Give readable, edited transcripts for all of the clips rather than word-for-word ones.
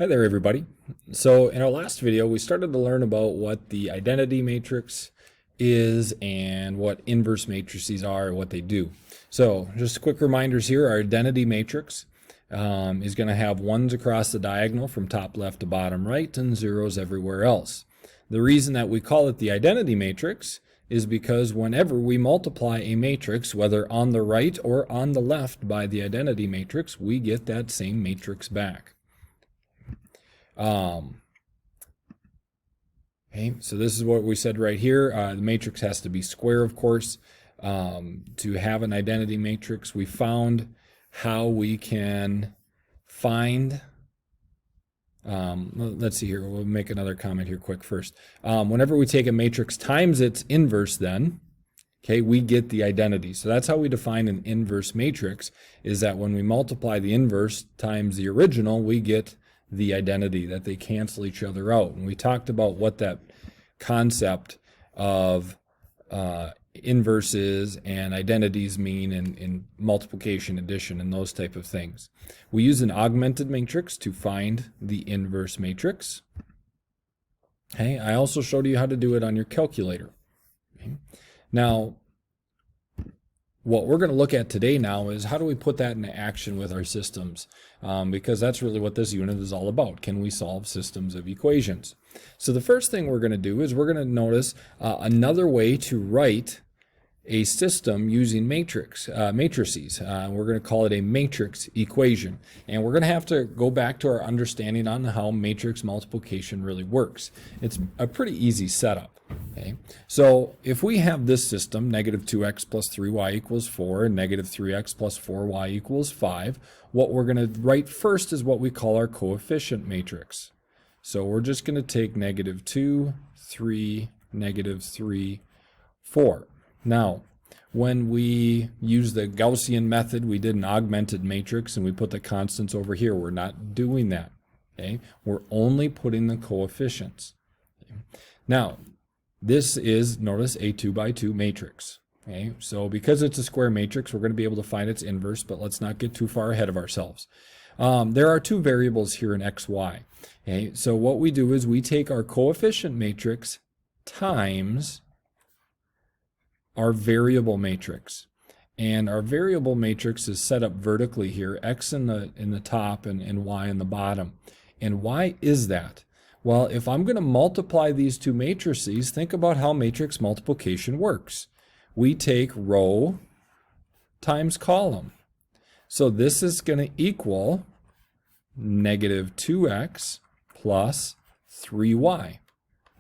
Hi there, everybody. So in our last video, we started to learn about what the identity matrix is and what inverse matrices are and what they do. So just quick reminders here, our identity matrix is going to have ones across the diagonal from top left to bottom right and zeros everywhere else. The reason that we call it the identity matrix is because whenever we multiply a matrix, whether on the right or on the left by the identity matrix, we get that same matrix back. Okay, so this is what we said right here. The matrix has to be square, of course. To have an identity matrix, we found how we can find, let's see here, we'll make another comment here quick first. Whenever we take a matrix times its inverse then, okay, we get the identity. So that's how we define an inverse matrix, is that when we multiply the inverse times the original, we get the identity, that they cancel each other out. And we talked about what that concept of inverses and identities mean in multiplication, addition, and those type of things. We use an augmented matrix to find the inverse matrix. Okay, I also showed you how to do it on your calculator. Okay. Now, what we're going to look at today now is how do we put that into action with our systems, because that's really what this unit is all about. Can we solve systems of equations? So the first thing we're going to do is we're going to notice another way to write a system using matrices. We're going to call it a matrix equation. And we're going to have to go back to our understanding on how matrix multiplication really works. It's a pretty easy setup. Okay, so if we have this system, negative 2x plus 3y equals 4, and negative 3x plus 4y equals 5, what we're going to write first is what we call our coefficient matrix. So we're just going to take negative 2, 3, negative 3, 4. Now, when we use the Gaussian method, we did an augmented matrix and we put the constants over here. We're not doing that. Okay, we're only putting the coefficients. Okay. Now, this is, notice, a 2 by 2 matrix. Okay, so because it's a square matrix, we're going to be able to find its inverse, but let's not get too far ahead of ourselves. There are two variables here in x, y. Okay, so what we do is we take our coefficient matrix times our variable matrix. And our variable matrix is set up vertically here, x in the top and y in the bottom. And why is that? Well, if I'm going to multiply these two matrices, think about how matrix multiplication works. We take row times column. So this is going to equal negative 2x plus 3y.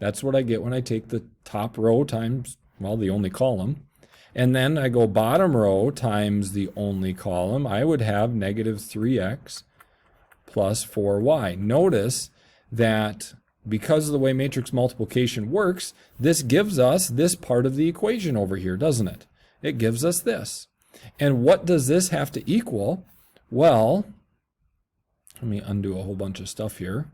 That's what I get when I take the top row times, well, the only column. And then I go bottom row times the only column. I would have negative 3x plus 4y. Notice that because of the way matrix multiplication works, this gives us this part of the equation over here, doesn't it? It gives us this. And what does this have to equal? Well, let me undo a whole bunch of stuff here.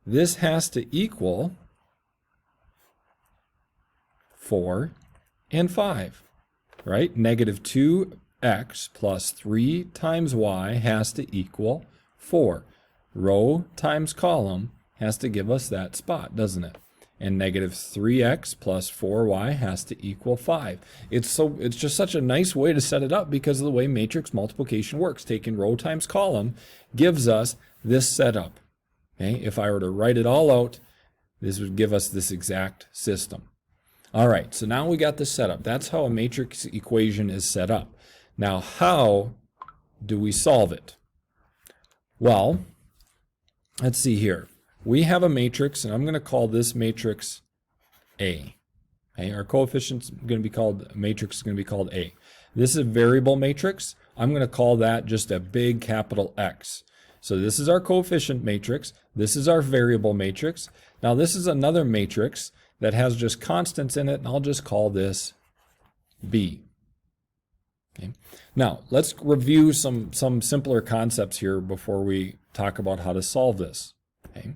This has to equal 4 and 5, right? Negative 2x plus 3 times y has to equal 4. Row times column has to give us that spot, doesn't it? And negative 3x plus 4y has to equal 5. It's just such a nice way to set it up because of the way matrix multiplication works. Taking row times column gives us this setup. Okay? If I were to write it all out, this would give us this exact system. All right, so now we got this set up. That's how a matrix equation is set up. Now, how do we solve it? Well, let's see here. We have a matrix, and I'm going to call this matrix A. Okay, our coefficient's going to be called, matrix is going to be called A. This is a variable matrix. I'm going to call that just a big capital X. So this is our coefficient matrix. This is our variable matrix. Now this is another matrix that has just constants in it, and I'll just call this B. Okay. Now, let's review some simpler concepts here before we talk about how to solve this. Okay.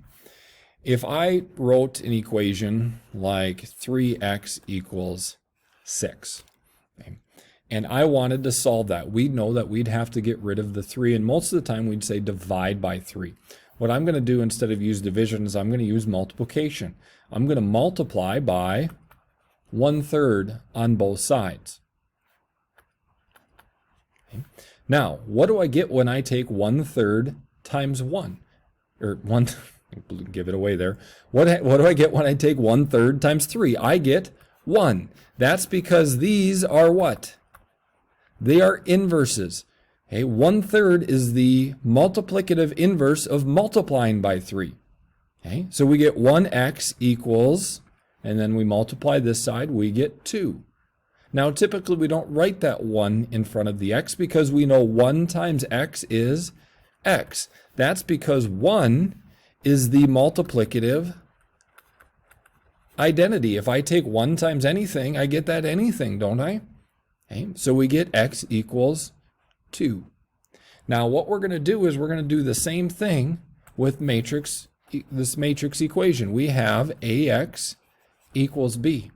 If I wrote an equation like 3x equals 6, okay, And I wanted to solve that. We'd know that we'd have to get rid of the 3, and most of the time we'd say divide by 3. What I'm going to do instead of use division is I'm going to use multiplication. I'm going to multiply by 1/3 on both sides. Okay. Now, what do I get when I take 1/3 times 1? Or 1, give it away there. What do I get when I take 1/3 times 3? I get 1. That's because these are what? They are inverses. Okay, 1/3 is the multiplicative inverse of multiplying by 3. Okay, so we get 1x equals, and then we multiply this side, we get 2. Now, typically we don't write that 1 in front of the x because we know 1 times x is x. That's because 1 is the multiplicative identity. If I take 1 times anything, I get that anything, don't I? Okay, so we get x equals 2. Now what we're going to do is we're going to do the same thing with this matrix equation. We have ax equals b.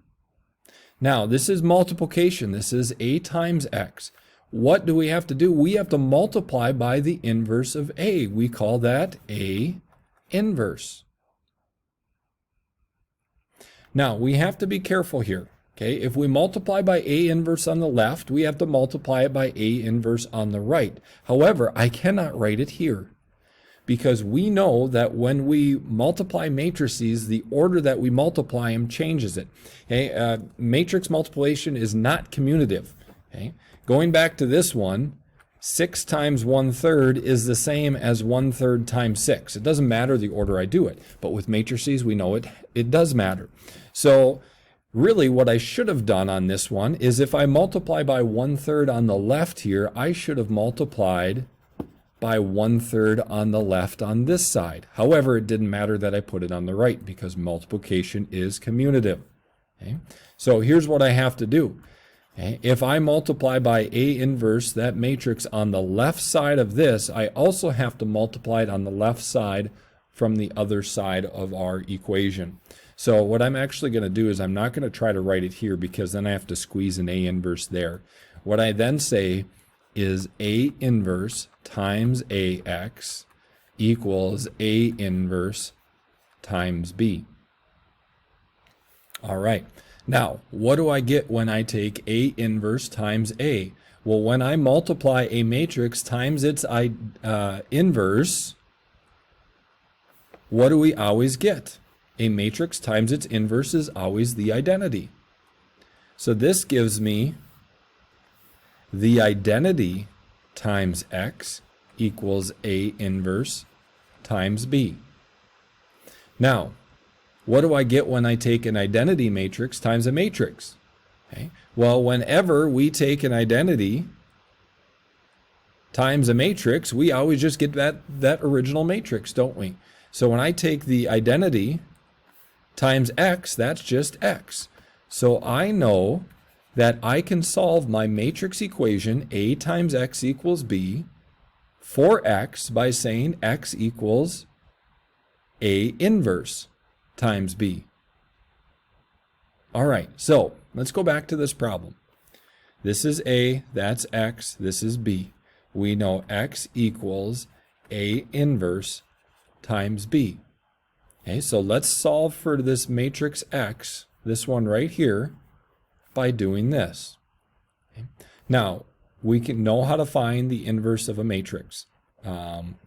Now this is multiplication. This is a times x. What do we have to do? We have to multiply by the inverse of a. We call that a inverse. Now we have to be careful here. Okay, if we multiply by a inverse on the left, we have to multiply it by a inverse on the right. However, I cannot write it here because we know that when we multiply matrices, the order that we multiply them changes it. Okay, matrix multiplication is not commutative. Okay, going back to this one, 6 times 1/3 is the same as 1/3 times 6. It doesn't matter the order I do it, but with matrices, we know it does matter. So really, what I should have done on this one is if I multiply by 1/3 on the left here, I should have multiplied by 1/3 on the left on this side. However, it didn't matter that I put it on the right because multiplication is commutative. Okay? So here's what I have to do. Okay? If I multiply by a inverse, that matrix on the left side of this, I also have to multiply it on the left side from the other side of our equation. So what I'm actually going to do is I'm not going to try to write it here because then I have to squeeze an a inverse there. What I then say is a inverse times ax equals a inverse times b. All right. Now, what do I get when I take a inverse times a? Well, when I multiply a matrix times its inverse, what do we always get? A matrix times its inverse is always the identity. So this gives me the identity times x equals a inverse times b. Now, what do I get when I take an identity matrix times a matrix? Okay. Well, whenever we take an identity times a matrix, we always just get that original matrix, don't we? So when I take the identity times x, that's just x. So I know that I can solve my matrix equation a times x equals b for x by saying x equals a inverse times b. All right, so let's go back to this problem. This is a, that's x, this is b. We know x equals a inverse times b. Okay, so let's solve for this matrix x, this one right here, by doing this. Okay. Now, we can know how to find the inverse of a matrix.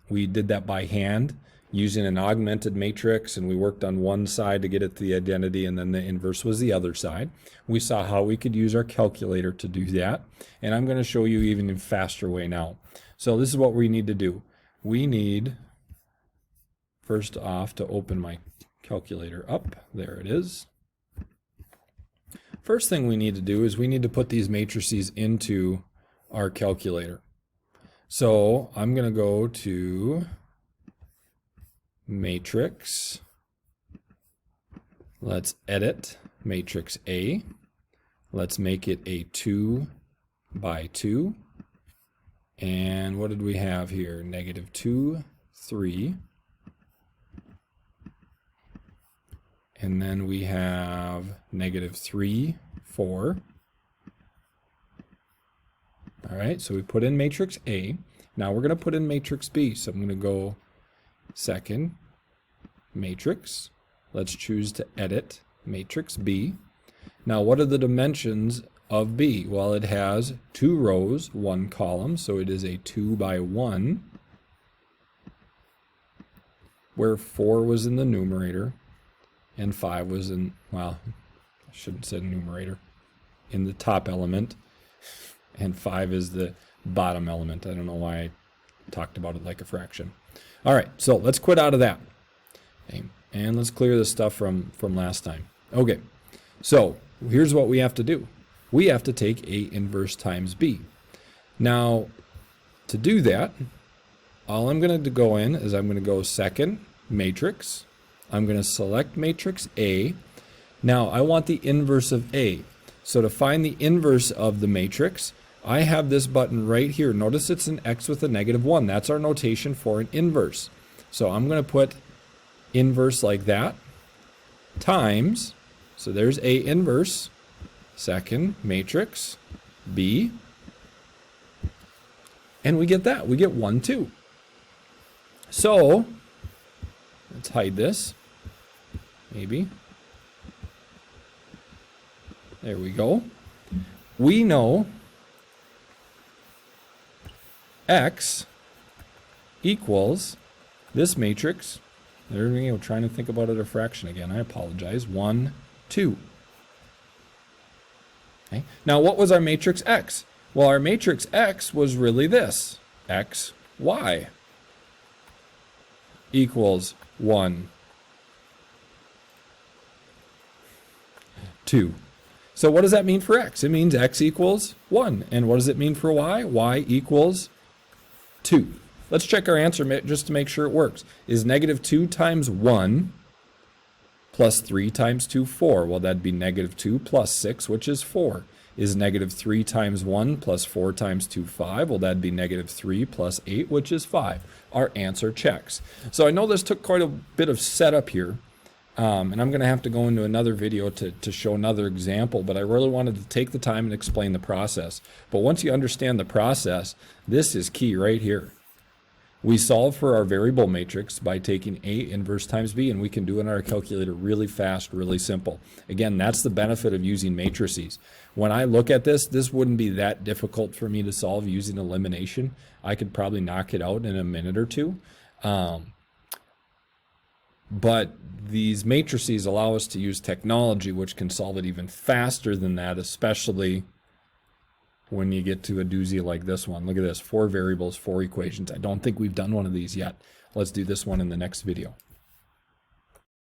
We did that by hand using an augmented matrix, and we worked on one side to get it to the identity, and then the inverse was the other side. We saw how we could use our calculator to do that, and I'm going to show you even in a faster way now. So this is what we need to do. We need, first off, to open my calculator up. There it is. First thing we need to do is we need to put these matrices into our calculator. So I'm going to go to matrix. Let's edit matrix A. Let's make it a 2 by 2. And what did we have here? -2, 3. And then we have -3, 4. All right, so we put in matrix A. Now we're going to put in matrix B. So I'm going to go second matrix. Let's choose to edit matrix B. Now what are the dimensions of B? Well, it has 2 rows, 1 column, so it is a 2 by 1, where 4 was in the numerator and 5 was in, well, I shouldn't say numerator, in the top element, and 5 is the bottom element. I don't know why I talked about it like a fraction. All right, so let's quit out of that. Okay, and let's clear this stuff from last time. Okay, so here's what we have to do. We have to take A inverse times B. Now, to do that, all I'm going to go in is I'm going to go second matrix. I'm going to select matrix A. Now, I want the inverse of A. So to find the inverse of the matrix, I have this button right here. Notice it's an X with a -1. That's our notation for an inverse. So I'm going to put inverse like that times, so there's A inverse, second matrix B, and we get that. We get 1, 2. So let's hide this, maybe. There we go. We know X equals this matrix. There we go, trying to think about it a fraction again. I apologize. 1, 2. Okay. Now, what was our matrix X? Well, our matrix X was really this. X, Y equals 1, 2. So what does that mean for X? It means X equals 1. And what does it mean for Y? Y equals 2. Let's check our answer just to make sure it works. Is -2 times 1 plus 3 times 2, 4? Well, that'd be -2 plus 6, which is 4. Is -3 times 1 plus 4 times 2, 5? Well, that'd be -3 plus 8, which is 5. Our answer checks. So I know this took quite a bit of setup here, and I'm going to have to go into another video to show another example, but I really wanted to take the time and explain the process. But once you understand the process, this is key right here. We solve for our variable matrix by taking A inverse times B, and we can do it in our calculator really fast, really simple. Again, that's the benefit of using matrices. When I look at this, this wouldn't be that difficult for me to solve using elimination. I could probably knock it out in a minute or two. But these matrices allow us to use technology, which can solve it even faster than that, especially when you get to a doozy like this one. Look at this, 4 variables, 4 equations. I don't think we've done one of these yet. Let's do this one in the next video.